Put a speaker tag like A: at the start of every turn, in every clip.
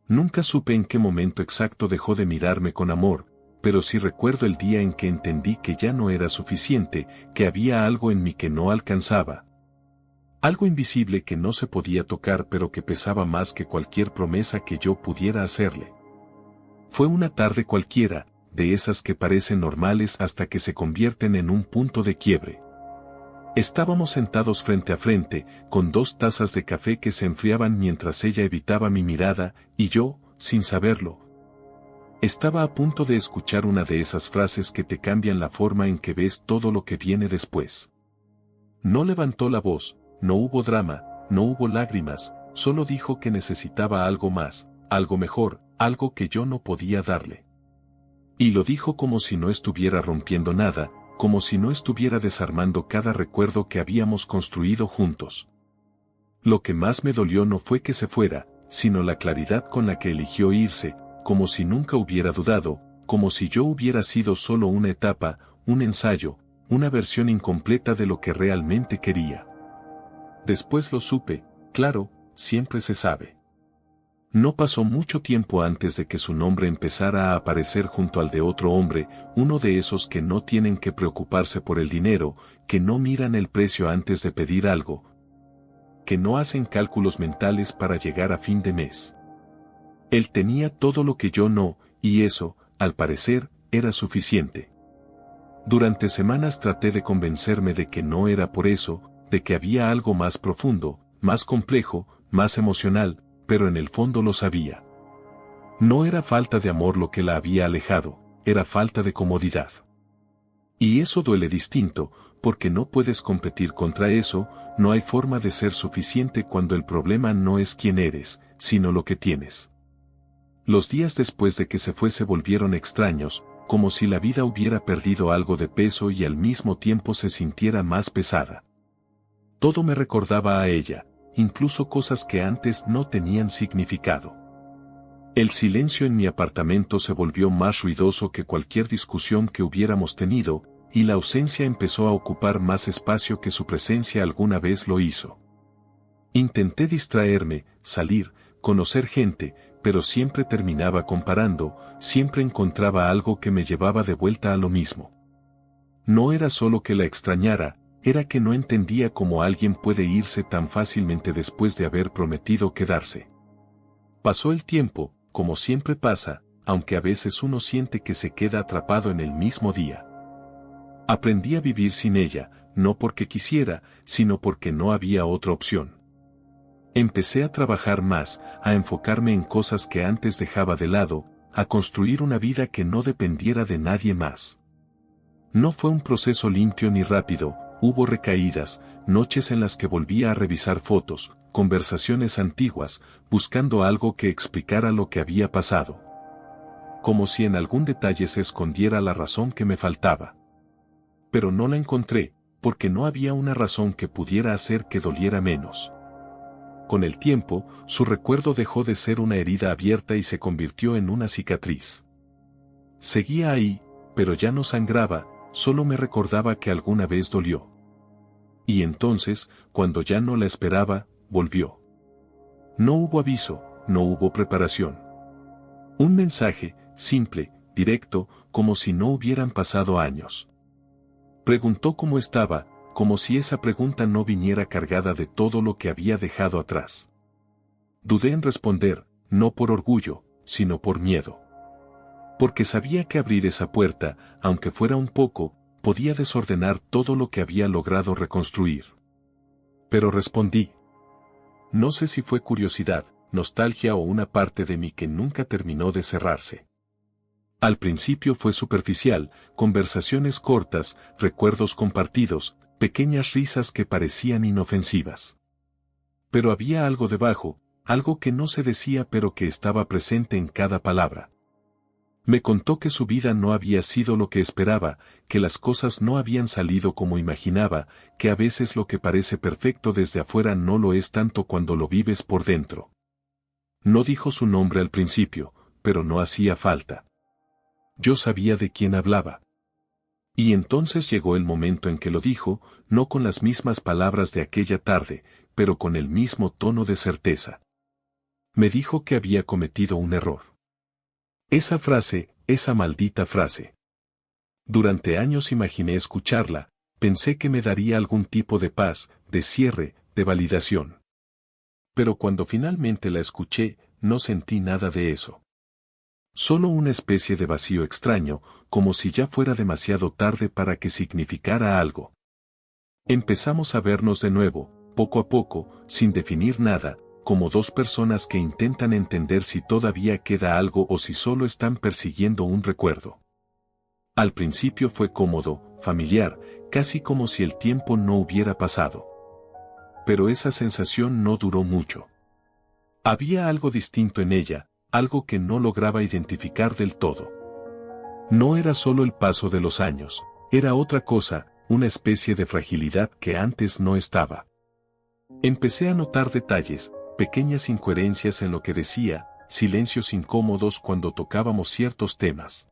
A: Nunca supe en qué momento exacto dejó de mirarme con amor, pero sí recuerdo el día en que entendí que ya no era suficiente, que había algo en mí que no alcanzaba. Algo invisible que no se podía tocar pero que pesaba más que cualquier promesa que yo pudiera hacerle. Fue una tarde cualquiera, de esas que parecen normales hasta que se convierten en un punto de quiebre. Estábamos sentados frente a frente, con 2 tazas de café que se enfriaban mientras ella evitaba mi mirada, y yo, sin saberlo, estaba a punto de escuchar una de esas frases que te cambian la forma en que ves todo lo que viene después. No levantó la voz, no hubo drama, no hubo lágrimas, solo dijo que necesitaba algo más, algo mejor, algo que yo no podía darle. Y lo dijo como si no estuviera rompiendo nada, como si no estuviera desarmando cada recuerdo que habíamos construido juntos. Lo que más me dolió no fue que se fuera, sino la claridad con la que eligió irse, como si nunca hubiera dudado, como si yo hubiera sido solo una etapa, un ensayo, una versión incompleta de lo que realmente quería. Después lo supe, claro, siempre se sabe. No pasó mucho tiempo antes de que su nombre empezara a aparecer junto al de otro hombre, uno de esos que no tienen que preocuparse por el dinero, que no miran el precio antes de pedir algo, que no hacen cálculos mentales para llegar a fin de mes. Él tenía todo lo que yo no, y eso, al parecer, era suficiente. Durante semanas traté de convencerme de que no era por eso, de que había algo más profundo, más complejo, más emocional, pero en el fondo lo sabía. No era falta de amor lo que la había alejado, era falta de comodidad. Y eso duele distinto, porque no puedes competir contra eso, no hay forma de ser suficiente cuando el problema no es quién eres, sino lo que tienes. Los días después de que se fue se volvieron extraños, como si la vida hubiera perdido algo de peso y al mismo tiempo se sintiera más pesada. Todo me recordaba a ella, incluso cosas que antes no tenían significado. El silencio en mi apartamento se volvió más ruidoso que cualquier discusión que hubiéramos tenido, y la ausencia empezó a ocupar más espacio que su presencia alguna vez lo hizo. Intenté distraerme, salir, conocer gente, pero siempre terminaba comparando, siempre encontraba algo que me llevaba de vuelta a lo mismo. No era solo que la extrañara, era que no entendía cómo alguien puede irse tan fácilmente después de haber prometido quedarse. Pasó el tiempo, como siempre pasa, aunque a veces uno siente que se queda atrapado en el mismo día. Aprendí a vivir sin ella, no porque quisiera, sino porque no había otra opción. Empecé a trabajar más, a enfocarme en cosas que antes dejaba de lado, a construir una vida que no dependiera de nadie más. No fue un proceso limpio ni rápido, hubo recaídas, noches en las que volvía a revisar fotos, conversaciones antiguas, buscando algo que explicara lo que había pasado. Como si en algún detalle se escondiera la razón que me faltaba. Pero no la encontré, porque no había una razón que pudiera hacer que doliera menos. Con el tiempo, su recuerdo dejó de ser una herida abierta y se convirtió en una cicatriz. Seguía ahí, pero ya no sangraba, solo me recordaba que alguna vez dolió. Y entonces, cuando ya no la esperaba, volvió. No hubo aviso, no hubo preparación. Un mensaje, simple, directo, como si no hubieran pasado años. Preguntó cómo estaba, como si esa pregunta no viniera cargada de todo lo que había dejado atrás. Dudé en responder, no por orgullo, sino por miedo. Porque sabía que abrir esa puerta, aunque fuera un poco, podía desordenar todo lo que había logrado reconstruir. Pero respondí. No sé si fue curiosidad, nostalgia o una parte de mí que nunca terminó de cerrarse. Al principio fue superficial, conversaciones cortas, recuerdos compartidos, pequeñas risas que parecían inofensivas. Pero había algo debajo, algo que no se decía pero que estaba presente en cada palabra. Me contó que su vida no había sido lo que esperaba, que las cosas no habían salido como imaginaba, que a veces lo que parece perfecto desde afuera no lo es tanto cuando lo vives por dentro. No dijo su nombre al principio, pero no hacía falta. Yo sabía de quién hablaba. Y entonces llegó el momento en que lo dijo, no con las mismas palabras de aquella tarde, pero con el mismo tono de certeza. Me dijo que había cometido un error. Esa frase, esa maldita frase. Durante años imaginé escucharla, pensé que me daría algún tipo de paz, de cierre, de validación. Pero cuando finalmente la escuché, no sentí nada de eso. Solo una especie de vacío extraño, como si ya fuera demasiado tarde para que significara algo. Empezamos a vernos de nuevo, poco a poco, sin definir nada, como dos personas que intentan entender si todavía queda algo o si solo están persiguiendo un recuerdo. Al principio fue cómodo, familiar, casi como si el tiempo no hubiera pasado. Pero esa sensación no duró mucho. Había algo distinto en ella, algo que no lograba identificar del todo. No era solo el paso de los años, era otra cosa, una especie de fragilidad que antes no estaba. Empecé a notar detalles, pequeñas incoherencias en lo que decía, silencios incómodos cuando tocábamos ciertos temas.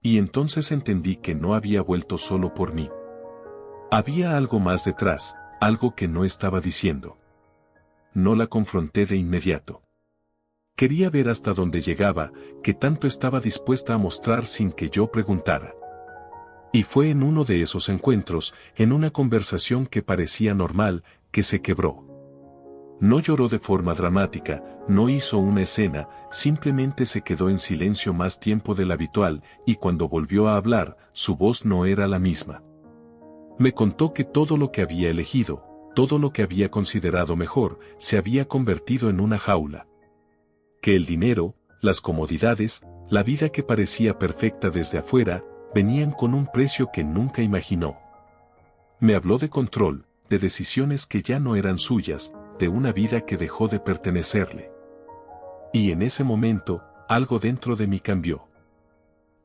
A: Y entonces entendí que no había vuelto solo por mí. Había algo más detrás, algo que no estaba diciendo. No la confronté de inmediato. Quería ver hasta dónde llegaba, qué tanto estaba dispuesta a mostrar sin que yo preguntara. Y fue en uno de esos encuentros, en una conversación que parecía normal, que se quebró. No lloró de forma dramática, no hizo una escena, simplemente se quedó en silencio más tiempo del habitual, y cuando volvió a hablar, su voz no era la misma. Me contó que todo lo que había elegido, todo lo que había considerado mejor, se había convertido en una jaula. Que el dinero, las comodidades, la vida que parecía perfecta desde afuera, venían con un precio que nunca imaginó. Me habló de control, de decisiones que ya no eran suyas, de una vida que dejó de pertenecerle. Y en ese momento, algo dentro de mí cambió.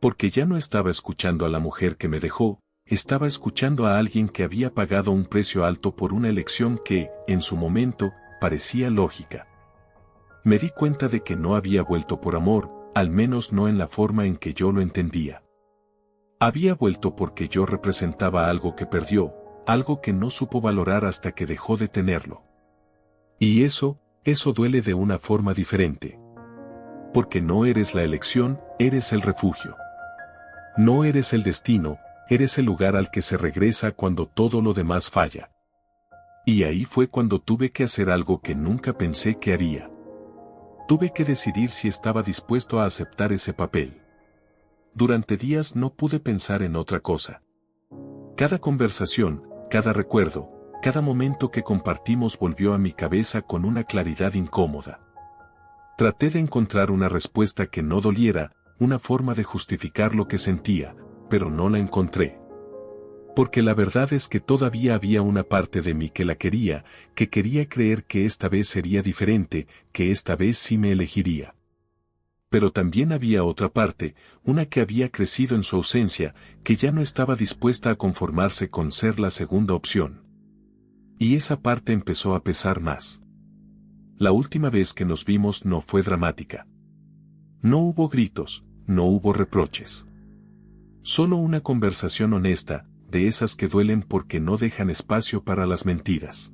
A: Porque ya no estaba escuchando a la mujer que me dejó, estaba escuchando a alguien que había pagado un precio alto por una elección que, en su momento, parecía lógica. Me di cuenta de que no había vuelto por amor, al menos no en la forma en que yo lo entendía. Había vuelto porque yo representaba algo que perdió, algo que no supo valorar hasta que dejó de tenerlo. Y eso duele de una forma diferente. Porque no eres la elección, eres el refugio. No eres el destino, eres el lugar al que se regresa cuando todo lo demás falla. Y ahí fue cuando tuve que hacer algo que nunca pensé que haría. Tuve que decidir si estaba dispuesto a aceptar ese papel. Durante días no pude pensar en otra cosa. Cada conversación, cada recuerdo, cada momento que compartimos volvió a mi cabeza con una claridad incómoda. Traté de encontrar una respuesta que no doliera, una forma de justificar lo que sentía, pero no la encontré. Porque la verdad es que todavía había una parte de mí que la quería, que quería creer que esta vez sería diferente, que esta vez sí me elegiría. Pero también había otra parte, una que había crecido en su ausencia, que ya no estaba dispuesta a conformarse con ser la segunda opción. Y esa parte empezó a pesar más. La última vez que nos vimos no fue dramática. No hubo gritos, no hubo reproches. Solo una conversación honesta, de esas que duelen porque no dejan espacio para las mentiras.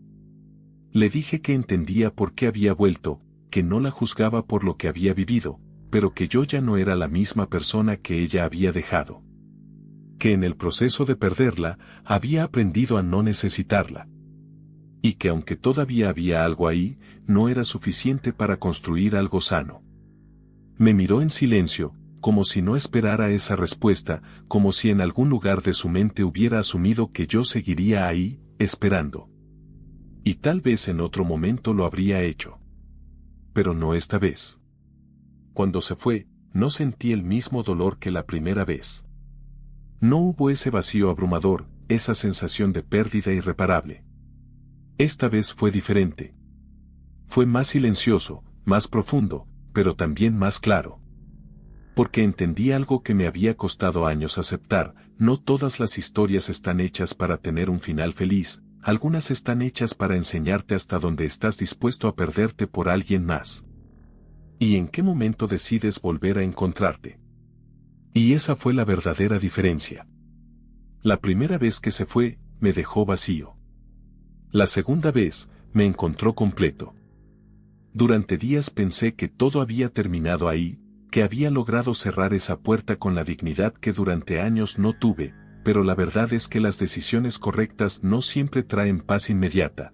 A: Le dije que entendía por qué había vuelto, que no la juzgaba por lo que había vivido, pero que yo ya no era la misma persona que ella había dejado. Que en el proceso de perderla, había aprendido a no necesitarla. Y que aunque todavía había algo ahí, no era suficiente para construir algo sano. Me miró en silencio, como si no esperara esa respuesta, como si en algún lugar de su mente hubiera asumido que yo seguiría ahí, esperando. Y tal vez en otro momento lo habría hecho. Pero no esta vez. Cuando se fue, no sentí el mismo dolor que la primera vez. No hubo ese vacío abrumador, esa sensación de pérdida irreparable. Esta vez fue diferente. Fue más silencioso, más profundo, pero también más claro. Porque entendí algo que me había costado años aceptar, no todas las historias están hechas para tener un final feliz, algunas están hechas para enseñarte hasta dónde estás dispuesto a perderte por alguien más. ¿Y en qué momento decides volver a encontrarte? Y esa fue la verdadera diferencia. La primera vez que se fue, me dejó vacío. La segunda vez, me encontró completo. Durante días pensé que todo había terminado ahí, que había logrado cerrar esa puerta con la dignidad que durante años no tuve, pero la verdad es que las decisiones correctas no siempre traen paz inmediata.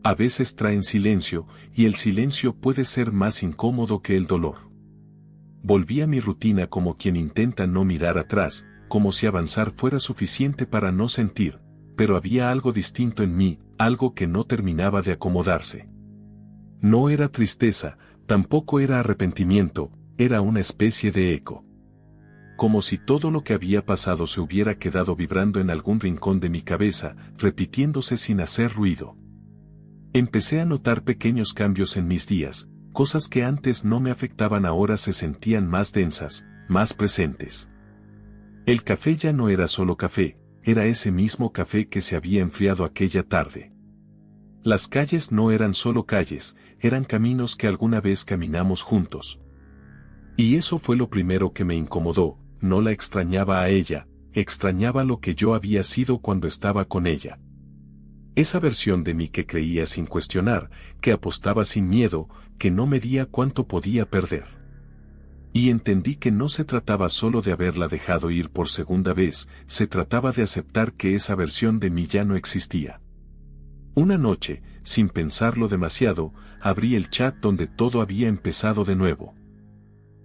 A: A veces traen silencio, y el silencio puede ser más incómodo que el dolor. Volví a mi rutina como quien intenta no mirar atrás, como si avanzar fuera suficiente para no sentir, pero había algo distinto en mí, algo que no terminaba de acomodarse. No era tristeza, tampoco era arrepentimiento, era una especie de eco. Como si todo lo que había pasado se hubiera quedado vibrando en algún rincón de mi cabeza, repitiéndose sin hacer ruido. Empecé a notar pequeños cambios en mis días, cosas que antes no me afectaban ahora se sentían más densas, más presentes. El café ya no era solo café, era ese mismo café que se había enfriado aquella tarde. Las calles no eran solo calles, eran caminos que alguna vez caminamos juntos. Y eso fue lo primero que me incomodó, no la extrañaba a ella, extrañaba lo que yo había sido cuando estaba con ella. Esa versión de mí que creía sin cuestionar, que apostaba sin miedo, que no medía cuánto podía perder. Y entendí que no se trataba solo de haberla dejado ir por segunda vez, se trataba de aceptar que esa versión de mí ya no existía. Una noche, sin pensarlo demasiado, abrí el chat donde todo había empezado de nuevo.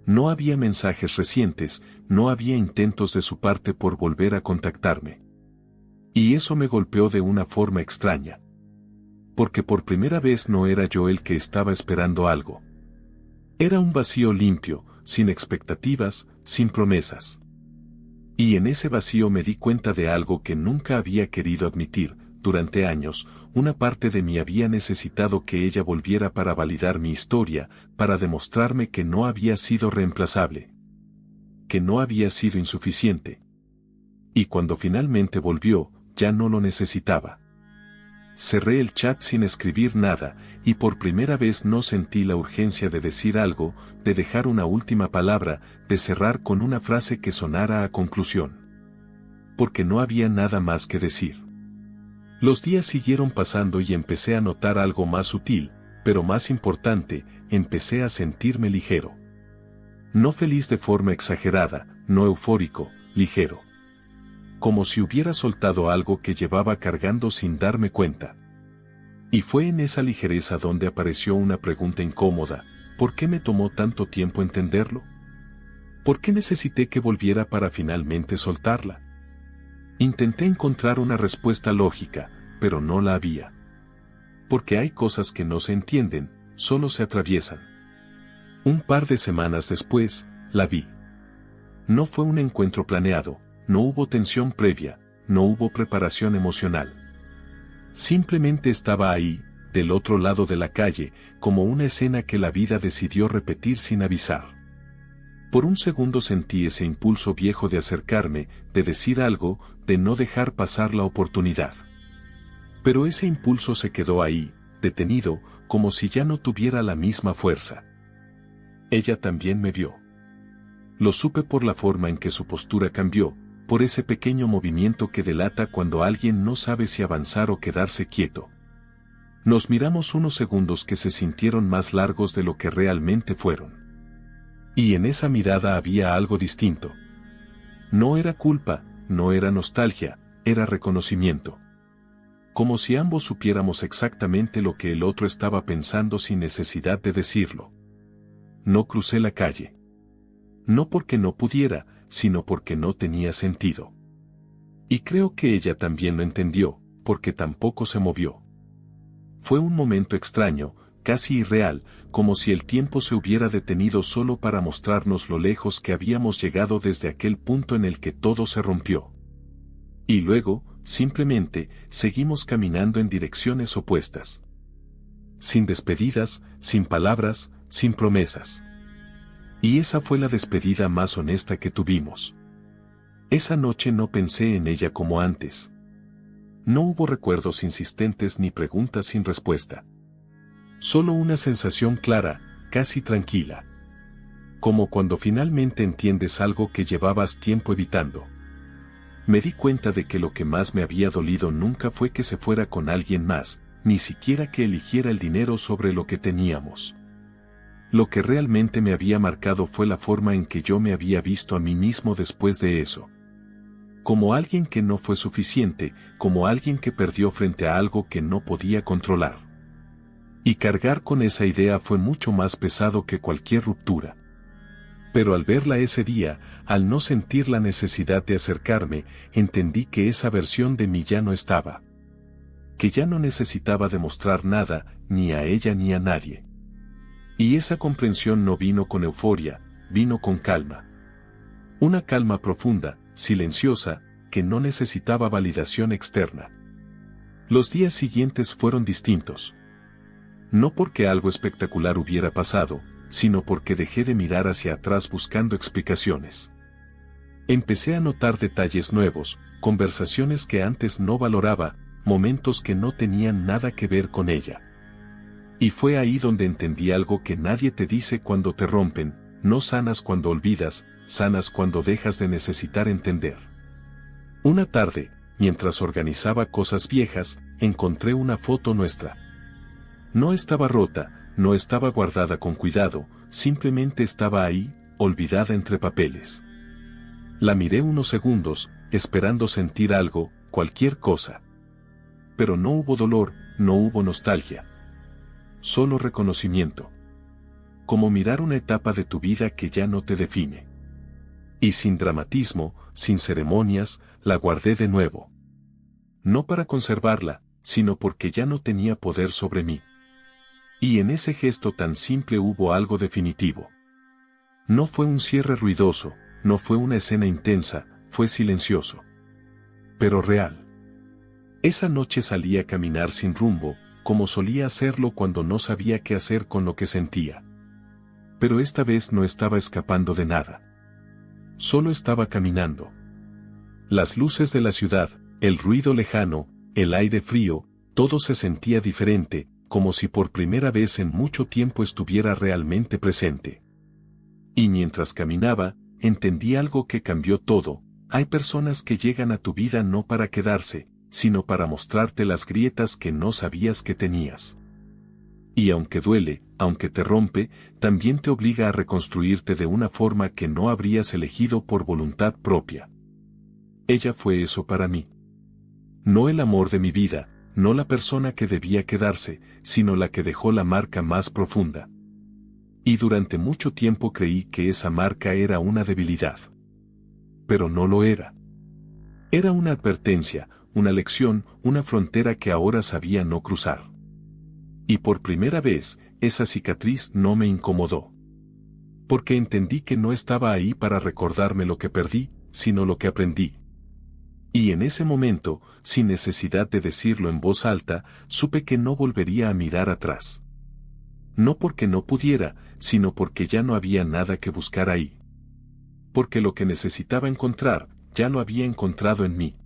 A: No había mensajes recientes, no había intentos de su parte por volver a contactarme. Y eso me golpeó de una forma extraña. Porque por primera vez no era yo el que estaba esperando algo. Era un vacío limpio, sin expectativas, sin promesas. Y en ese vacío me di cuenta de algo que nunca había querido admitir. Durante años, una parte de mí había necesitado que ella volviera para validar mi historia, para demostrarme que no había sido reemplazable. Que no había sido insuficiente. Y cuando finalmente volvió, ya no lo necesitaba. Cerré el chat sin escribir nada, y por primera vez no sentí la urgencia de decir algo, de dejar una última palabra, de cerrar con una frase que sonara a conclusión. Porque no había nada más que decir. Los días siguieron pasando y empecé a notar algo más sutil, pero más importante, empecé a sentirme ligero. No feliz de forma exagerada, no eufórico, ligero. Como si hubiera soltado algo que llevaba cargando sin darme cuenta. Y fue en esa ligereza donde apareció una pregunta incómoda: ¿por qué me tomó tanto tiempo entenderlo? ¿Por qué necesité que volviera para finalmente soltarla? Intenté encontrar una respuesta lógica, pero no la había. Porque hay cosas que no se entienden, solo se atraviesan. Un par de semanas después, la vi. No fue un encuentro planeado, no hubo tensión previa, no hubo preparación emocional. Simplemente estaba ahí, del otro lado de la calle, como una escena que la vida decidió repetir sin avisar. Por un segundo sentí ese impulso viejo de acercarme, de decir algo, de no dejar pasar la oportunidad. Pero ese impulso se quedó ahí, detenido, como si ya no tuviera la misma fuerza. Ella también me vio. Lo supe por la forma en que su postura cambió, por ese pequeño movimiento que delata cuando alguien no sabe si avanzar o quedarse quieto. Nos miramos unos segundos que se sintieron más largos de lo que realmente fueron. Y en esa mirada había algo distinto. No era culpa, no era nostalgia, era reconocimiento. Como si ambos supiéramos exactamente lo que el otro estaba pensando sin necesidad de decirlo. No crucé la calle. No porque no pudiera, sino porque no tenía sentido. Y creo que ella también lo entendió, porque tampoco se movió. Fue un momento extraño, casi irreal, como si el tiempo se hubiera detenido solo para mostrarnos lo lejos que habíamos llegado desde aquel punto en el que todo se rompió. Y luego, simplemente, seguimos caminando en direcciones opuestas. Sin despedidas, sin palabras, sin promesas. Y esa fue la despedida más honesta que tuvimos. Esa noche no pensé en ella como antes. No hubo recuerdos insistentes ni preguntas sin respuesta. Solo una sensación clara, casi tranquila. Como cuando finalmente entiendes algo que llevabas tiempo evitando. Me di cuenta de que lo que más me había dolido nunca fue que se fuera con alguien más, ni siquiera que eligiera el dinero sobre lo que teníamos. Lo que realmente me había marcado fue la forma en que yo me había visto a mí mismo después de eso. Como alguien que no fue suficiente, como alguien que perdió frente a algo que no podía controlar. Y cargar con esa idea fue mucho más pesado que cualquier ruptura. Pero al verla ese día, al no sentir la necesidad de acercarme, entendí que esa versión de mí ya no estaba. Que ya no necesitaba demostrar nada, ni a ella ni a nadie. Y esa comprensión no vino con euforia, vino con calma. Una calma profunda, silenciosa, que no necesitaba validación externa. Los días siguientes fueron distintos. No porque algo espectacular hubiera pasado, sino porque dejé de mirar hacia atrás buscando explicaciones. Empecé a notar detalles nuevos, conversaciones que antes no valoraba, momentos que no tenían nada que ver con ella. Y fue ahí donde entendí algo que nadie te dice cuando te rompen: no sanas cuando olvidas, sanas cuando dejas de necesitar entender. Una tarde, mientras organizaba cosas viejas, encontré una foto nuestra. No estaba rota, no estaba guardada con cuidado, simplemente estaba ahí, olvidada entre papeles. La miré unos segundos, esperando sentir algo, cualquier cosa. Pero no hubo dolor, no hubo nostalgia. Solo reconocimiento. Como mirar una etapa de tu vida que ya no te define. Y sin dramatismo, sin ceremonias, la guardé de nuevo. No para conservarla, sino porque ya no tenía poder sobre mí. Y en ese gesto tan simple hubo algo definitivo. No fue un cierre ruidoso, no fue una escena intensa, fue silencioso. Pero real. Esa noche salí a caminar sin rumbo, como solía hacerlo cuando no sabía qué hacer con lo que sentía. Pero esta vez no estaba escapando de nada. Solo estaba caminando. Las luces de la ciudad, el ruido lejano, el aire frío, todo se sentía diferente, como si por primera vez en mucho tiempo estuviera realmente presente. Y mientras caminaba, entendí algo que cambió todo: hay personas que llegan a tu vida no para quedarse, sino para mostrarte las grietas que no sabías que tenías. Y aunque duele, aunque te rompe, también te obliga a reconstruirte de una forma que no habrías elegido por voluntad propia. Ella fue eso para mí. No el amor de mi vida, no la persona que debía quedarse, sino la que dejó la marca más profunda. Y durante mucho tiempo creí que esa marca era una debilidad. Pero no lo era. Era una advertencia, una lección, una frontera que ahora sabía no cruzar. Y por primera vez, esa cicatriz no me incomodó. Porque entendí que no estaba ahí para recordarme lo que perdí, sino lo que aprendí. Y en ese momento, sin necesidad de decirlo en voz alta, supe que no volvería a mirar atrás. No porque no pudiera, sino porque ya no había nada que buscar ahí. Porque lo que necesitaba encontrar, ya lo había encontrado en mí.